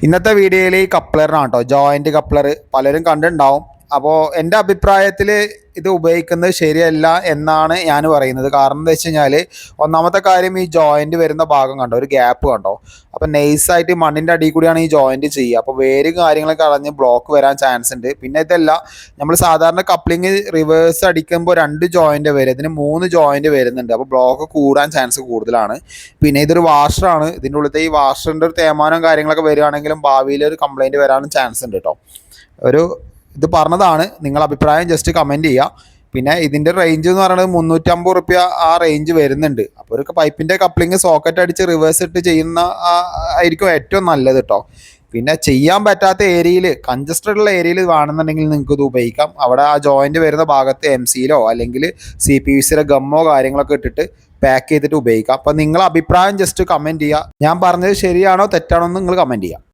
ഇന്നത്തെ വീഡിയോയിൽ ഈ കപ്ലറിനാണ് കേട്ടോ, ജോയിൻ്റ് കപ്ലർ പലരും കണ്ടിട്ടുണ്ടാവും. അപ്പോൾ എൻ്റെ അഭിപ്രായത്തിൽ ഇത് ഉപയോഗിക്കുന്നത് ശരിയല്ല എന്നാണ് ഞാൻ പറയുന്നത്. കാരണം എന്താ വെച്ച് കഴിഞ്ഞാൽ, ഒന്നാമത്തെ കാര്യം ഈ ജോയിൻ്റ് വരുന്ന ഭാഗം കണ്ടോ, ഒരു ഗ്യാപ്പ് കണ്ടോ. അപ്പോൾ നൈസായിട്ട് മണ്ണിൻ്റെ അടിയിൽ കൂടിയാണ് ഈ ജോയിൻ്റ് ചെയ്യുക. അപ്പോൾ വേരും കാര്യങ്ങളൊക്കെ കളഞ്ഞ് ബ്ലോക്ക് വരാൻ ചാൻസ് ഉണ്ട്. പിന്നെ ഇതല്ല, നമ്മൾ സാധാരണ കപ്ലിങ് റിവേഴ്സ് അടിക്കുമ്പോൾ 2 ജോയിൻ്റ് വരും, ഇതിന് 3 ജോയിൻ്റ് വരുന്നുണ്ട്. അപ്പോൾ ബ്ലോക്ക് കൂടാൻ ചാൻസ് കൂടുതലാണ്. പിന്നെ ഇതൊരു വാഷറാണ്, ഇതിൻ്റെ ഉള്ളിലത്തെ ഈ വാഷറിൻ്റെ ഒരു തേയ്മാനം കാര്യങ്ങളൊക്കെ വരികയാണെങ്കിലും ഭാവിയിൽ ഒരു കംപ്ലയിൻറ്റ് വരാനും ചാൻസ് ഉണ്ട് കേട്ടോ. ഇത് പറഞ്ഞതാണ്, നിങ്ങൾ അഭിപ്രായം ജസ്റ്റ് കമൻറ്റ് ചെയ്യുക. പിന്നെ ഇതിൻ്റെ റേഞ്ച് എന്ന് പറയുന്നത് 350 റുപ്യ ആ റേഞ്ച് വരുന്നുണ്ട്. അപ്പോൾ ഒരു പൈപ്പിൻ്റെ കപ്ലിങ് സോക്കറ്റ് അടിച്ച് റിവേഴ്സ് ഇട്ട് ചെയ്യുന്ന ആയിരിക്കും ഏറ്റവും നല്ലത് കേട്ടോ. പിന്നെ ചെയ്യാൻ പറ്റാത്ത ഏരിയയിൽ, കൺജസ്റ്റഡ് ഉള്ള ഏരിയയിൽ വേണമെന്നുണ്ടെങ്കിൽ നിങ്ങൾക്ക് ഇത് ഉപയോഗിക്കാം. അവിടെ ആ ജോയിൻ്റ് വരുന്ന ഭാഗത്ത് MCയിലോ അല്ലെങ്കിൽ CPVCയുടെ ഗമ്മോ കാര്യങ്ങളൊക്കെ ഇട്ടിട്ട് പാക്ക് ചെയ്തിട്ട് ഉപയോഗിക്കാം. അപ്പോൾ നിങ്ങളെ അഭിപ്രായം ജസ്റ്റ് കമൻറ്റ് ചെയ്യുക. ഞാൻ പറഞ്ഞത് ശരിയാണോ തെറ്റാണോ എന്ന് നിങ്ങൾ കമൻറ്റ് ചെയ്യുക.